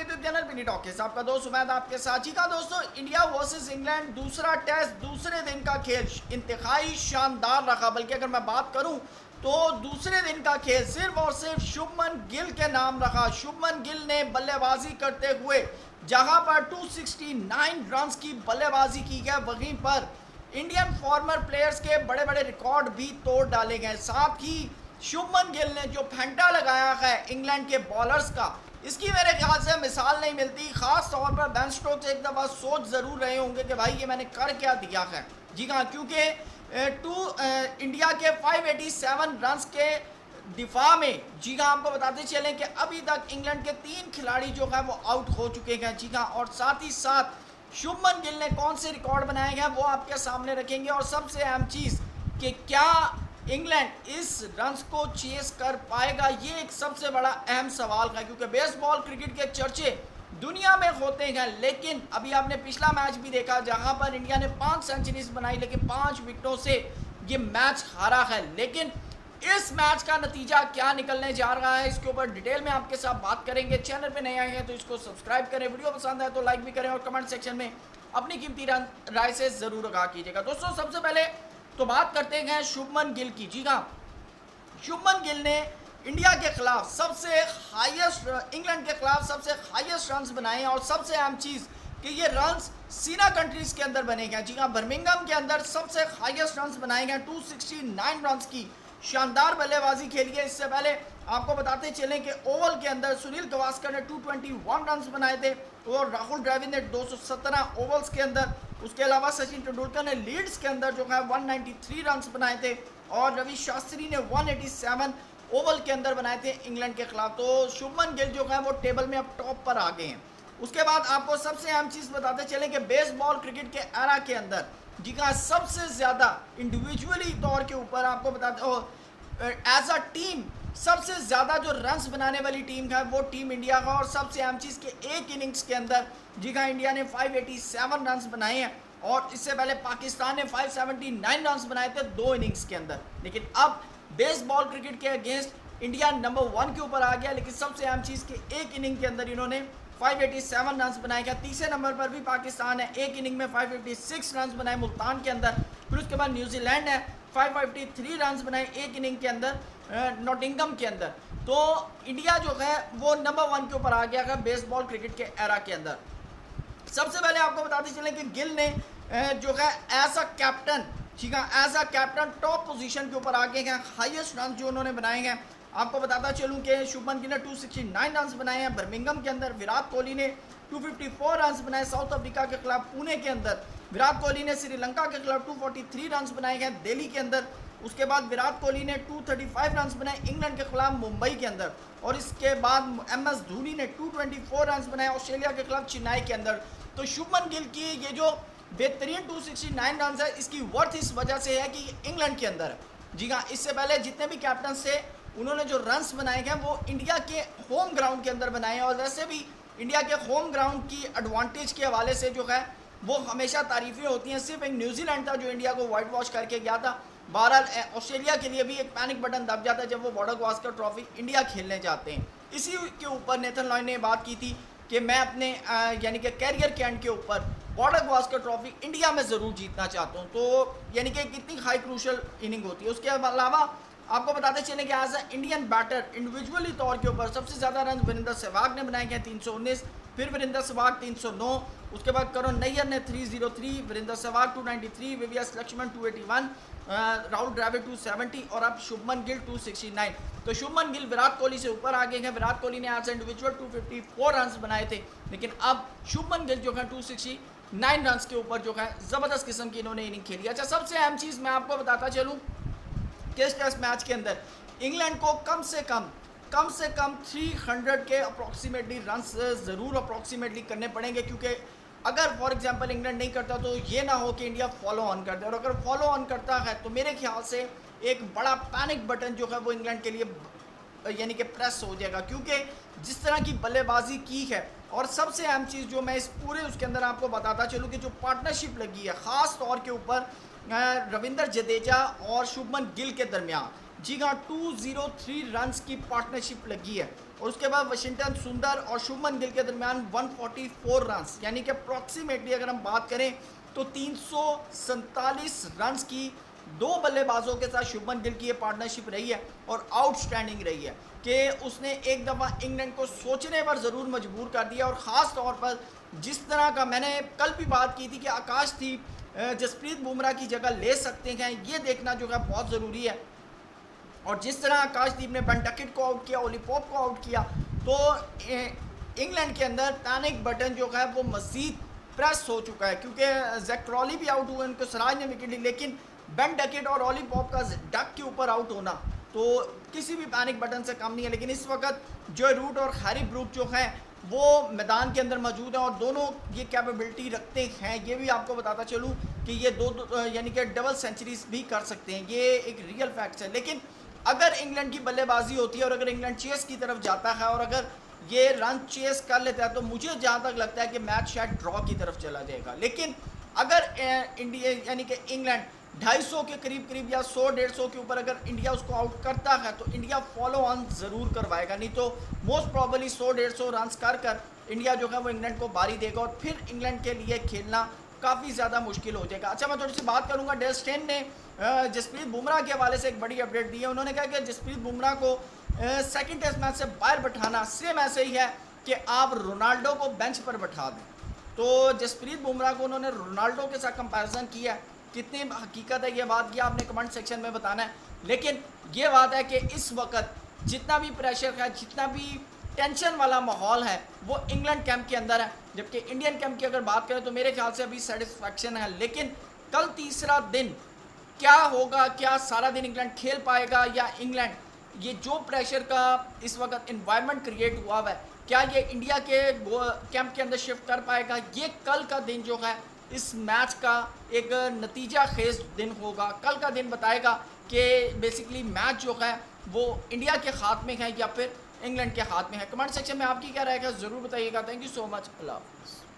With channel Binny talkies, आपका दोस्त उमैद आपके साथ। जी का दोस्तों, इंडिया वर्सेस इंग्लैंड दूसरा टेस्ट दूसरे दिन का खेल इंतहाई शानदार रहा। बल्कि अगर मैं बात करूं तो दूसरे दिन का खेल सिर्फ और सिर्फ शुभमन गिल के नाम रहा। शुभमन गिल ने बल्लेबाजी करते हुए जहां पर 269 रन की बल्लेबाजी की गई, वहीं पर इंडियन फॉर्मर प्लेयर्स के बड़े बड़े रिकॉर्ड भी तोड़ डाले गए। साथ ही शुभमन गिल ने जो फेंटा लगाया है इंग्लैंड के बॉलर्स का, इसकी मेरे ख्याल से मिसाल नहीं मिलती। खास तौर पर बेन स्टोक्स एक दफ़ा सोच ज़रूर रहे होंगे कि भाई ये मैंने कर क्या दिया है। जी हाँ, क्योंकि इंडिया के 587 रन्स के दिफा में, जी हाँ, आपको बताते चलें कि अभी तक इंग्लैंड के 3 खिलाड़ी जो है वो आउट हो चुके हैं। जी हाँ, और साथ ही साथ शुभमन गिल ने कौन से रिकॉर्ड बनाए हैं वो आपके सामने रखेंगे। और सबसे अहम चीज़ कि क्या इंग्लैंड इस रन्स को चेस कर पाएगा, ये एक सबसे बड़ा अहम सवाल है। क्योंकि बेसबॉल क्रिकेट के चर्चे दुनिया में होते हैं, लेकिन अभी आपने पिछला मैच भी देखा जहां पर इंडिया ने 5 सेंचुरीज बनाई, लेकिन 5 विकेटों से ये मैच हारा है। लेकिन इस मैच का नतीजा क्या निकलने जा रहा है, इसके ऊपर डिटेल में आपके साथ बात करेंगे। चैनल पे नए आए हैं तो इसको सब्सक्राइब करें, वीडियो पसंद आए तो लाइक भी करें और कमेंट सेक्शन में अपनी कीमती राय से ज़रूर आगाह कीजिएगा। दोस्तों, सबसे पहले तो बात करते हैं शुभमन गिल की। जी हाँ, शुभमन गिल ने इंडिया के खिलाफ सबसे हाईएस्ट, इंग्लैंड के खिलाफ सबसे हाईएस्ट रन्स बनाए हैं। और सबसे अहम चीज़ कि ये रन्स सीना कंट्रीज के अंदर बने गए। जी हाँ, बर्मिंघम के अंदर सबसे हाईएस्ट रन्स बनाए गए, 269 रन्स की शानदार बल्लेबाजी खेली है। इससे पहले आपको बताते चलें कि ओवल के अंदर सुनील गावस्कर ने 221 रन्स बनाए थे और राहुल द्रविड़ ने 217 ओवल्स के अंदर। उसके अलावा सचिन तेंदुलकर ने लीड्स के अंदर जो है 193 रन्स बनाए थे और रवि शास्त्री ने 187 ओवल के अंदर बनाए थे इंग्लैंड के खिलाफ। तो शुभमन गिल जो है वो टेबल में अब टॉप पर आ गए हैं। उसके बाद आपको सबसे अहम चीज़ बताते चलें कि बेसबॉल क्रिकेट के एरा के अंदर जी का सबसे ज़्यादा इंडिविजुअली तौर के ऊपर आपको बताते एज अ टीम सबसे ज़्यादा जो रन्स बनाने वाली टीम है वो टीम इंडिया का। और सबसे अहम चीज़ के एक इनिंग्स के अंदर जी का इंडिया ने 587 रन्स बनाए हैं और इससे पहले पाकिस्तान ने 579 रन्स बनाए थे 2 इनिंग्स के अंदर। लेकिन अब बेसबॉल क्रिकेट के अगेंस्ट इंडिया नंबर 1 के ऊपर आ गया। लेकिन सबसे अहम चीज़ कि एक इनिंग के अंदर इन्होंने 587 रन्स बनाए गए। तीसरे नंबर पर भी पाकिस्तान है, एक इनिंग में 556 रन्स बनाए मुल्तान के अंदर। फिर उसके बाद न्यूजीलैंड है, 553 रन्स बनाए एक इनिंग के अंदर नॉटिंघम के अंदर। तो इंडिया जो है वो नंबर 1 के ऊपर आ गया है बेसबॉल क्रिकेट के एरा के अंदर। सबसे पहले आपको बताते चलें कि गिल ने जो है एज अ कैप्टन, ठीक है, as a captain top position के ऊपर आ गए हैं। हाईएस्ट रन जो उन्होंने बनाए हैं, आपको बताता चलूं कि शुभमन गिल ने 269 रन्स बनाए हैं बर्मिंघम के अंदर। विराट कोहली ने 254 रन्स बनाए साउथ अफ्रीका के खिलाफ पुणे के अंदर। विराट कोहली ने श्रीलंका के खिलाफ 243 रन्स बनाए हैं दिल्ली के अंदर। उसके बाद विराट कोहली ने 235 रन्स बनाए इंग्लैंड के खिलाफ मुंबई के अंदर। और इसके बाद MS धोनी ने 224 रन्स बनाए ऑस्ट्रेलिया के खिलाफ चेन्नई के अंदर। तो शुभमन गिल की ये जो बेहतरीन 269 रन है, इसकी वर्थ इस वजह से है कि इंग्लैंड के अंदर है। जी हाँ, इससे पहले जितने भी कैप्टन थे उन्होंने जो रन्स बनाए हैं वो इंडिया के होम ग्राउंड के अंदर बनाए हैं। और वैसे भी इंडिया के होम ग्राउंड की एडवांटेज के हवाले से जो है वो हमेशा तारीफें होती हैं। सिर्फ एक न्यूजीलैंड था जो इंडिया को वाइट वॉश करके गया था। बहरहाल ऑस्ट्रेलिया के लिए भी एक पैनिक बटन दब जाता है जब वो बॉर्डर गावस्कर ट्रॉफी इंडिया खेलने जाते हैं। इसी के ऊपर नेथन लॉयड ने बात की थी कि मैं अपने यानी कि कैरियर के एंड के ऊपर बॉर्डर गावस्कर ट्रॉफी इंडिया में ज़रूर जीतना चाहता हूँ। तो यानी कि कितनी हाई क्रूशल इनिंग होती है। उसके अलावा आपको बताते चलें कि as a Indian batter individually तौर के ऊपर सबसे ज़्यादा रन वीरेंद्र सहवाग ने बनाए गए 319, फिर वीरेंद्र सहवाग 309, उसके बाद करुण नैयर ने 303, वीरेंद्र सहवाग 293, VVS लक्ष्मण 281, राहुल द्रविड़ 270 और अब शुभमन गिल 269। तो शुभमन गिल विराट कोहली से ऊपर आ गए हैं। विराट कोहली ने एज इंडिविजुअल 254 रन बनाए थे, लेकिन अब शुभमन गिल जो है 269 रन के ऊपर जो है ज़बरदस्त किस्म की इन्होंने इनिंग खेली। अच्छा, सबसे अहम चीज़ मैं आपको बताता चलूँ कि इस टेस्ट मैच के अंदर इंग्लैंड को कम से कम 300 के अप्रॉक्सीमेटली रन्स ज़रूर अप्रॉक्सीमेटली करने पड़ेंगे। क्योंकि अगर फॉर एग्जांपल इंग्लैंड नहीं करता तो ये ना हो कि इंडिया फॉलो ऑन कर दे, और अगर फॉलो ऑन करता है तो मेरे ख्याल से एक बड़ा पैनिक बटन जो है वो इंग्लैंड के लिए यानी कि प्रेस हो जाएगा। क्योंकि जिस तरह की बल्लेबाजी की है, और सबसे अहम चीज़ जो मैं इस पूरे उसके अंदर आपको बताता चलूँ कि जो पार्टनरशिप लगी है ख़ास तौर के ऊपर रविंद्र जडेजा और शुभमन गिल के दरमियान, जी हाँ, 203 रन्स की पार्टनरशिप लगी है। और उसके बाद वाशिंगटन सुंदर और शुभमन गिल के दरमियान 144 रन, यानी कि अप्रॉक्सीमेटली अगर हम बात करें तो 347 रन की दो बल्लेबाजों के साथ शुभमन गिल की ये पार्टनरशिप रही है और आउटस्टैंडिंग रही है कि उसने एक दफ़ा इंग्लैंड को सोचने पर ज़रूर मजबूर कर दिया। और ख़ास तौर पर जिस तरह का मैंने कल भी बात की थी कि आकाशदीप जसप्रीत बुमराह की जगह ले सकते हैं, ये देखना जो है बहुत ज़रूरी है। और जिस तरह आकाशदीप ने बेन डकेट को आउट किया, ओली पॉप को आउट किया, तो इंग्लैंड के अंदर पैनिक बटन जो है वो मज़ीद प्रेस हो चुका है, क्योंकि जैक क्रॉली भी आउट हुए, उनको सराज ने विकेट ली, लेकिन बेन डकेट और ओली पॉप का डक के ऊपर आउट होना तो किसी भी पैनिक बटन से कम नहीं है। लेकिन इस वक्त जो रूट और हैरी ब्रूक जो हैं वो मैदान के अंदर मौजूद हैं और दोनों ये कैपेबिलिटी रखते हैं। ये भी आपको बताता चलूँ कि ये दो यानी कि डबल सेंचुरीज भी कर सकते हैं, ये एक रियल फैक्ट है। लेकिन अगर इंग्लैंड की बल्लेबाजी होती है और अगर इंग्लैंड चेस की तरफ जाता है और अगर ये रन चेस कर लेता है तो मुझे जहाँ तक लगता है कि मैच शायद ड्रॉ की तरफ चला जाएगा। लेकिन अगर इंडिया यानी कि इंग्लैंड 250 के करीब या 100-150 के ऊपर अगर इंडिया उसको आउट करता है तो इंडिया फॉलो ऑन ज़रूर करवाएगा, नहीं तो मोस्ट प्रॉबली 100-150 रन कर इंडिया जो है वो इंग्लैंड को बारी देगा और फिर इंग्लैंड के लिए खेलना काफ़ी ज़्यादा मुश्किल हो जाएगा। अच्छा, मैं थोड़ी सी बात करूँगा, डेल स्टेन ने जसप्रीत बुमराह के हवाले से एक बड़ी अपडेट दी है। उन्होंने कहा कि जसप्रीत बुमराह को सेकंड टेस्ट मैच से बाहर बैठाना सेम ऐसे ही है कि आप रोनाल्डो को बेंच पर बैठा दें। तो जसप्रीत बुमराह को उन्होंने रोनाल्डो के साथ कंपैरिजन किया है, कितनी हकीकत है ये बात की आपने कमेंट सेक्शन में बताना है। लेकिन ये बात है कि इस वक्त जितना भी प्रेशर है, जितना भी टेंशन वाला माहौल है वो इंग्लैंड कैंप के अंदर है, जबकि इंडियन कैंप की अगर बात करें तो मेरे ख्याल से अभी सेटिस्फैक्शन है। लेकिन कल तीसरा दिन क्या होगा, क्या सारा दिन इंग्लैंड खेल पाएगा या इंग्लैंड ये जो प्रेशर का इस वक्त इन्वायरमेंट क्रिएट हुआ है क्या ये इंडिया के कैंप के अंदर शिफ्ट कर पाएगा, ये कल का दिन जो है इस मैच का एक नतीजा खेज दिन होगा। कल का दिन बताएगा कि बेसिकली मैच जो है वो इंडिया के हाथ में है या फिर इंग्लैंड के हाथ में है। कमेंट सेक्शन में आपकी क्या राय है ज़रूर बताइएगा। Thank you so much. Allah हाफ़िज़।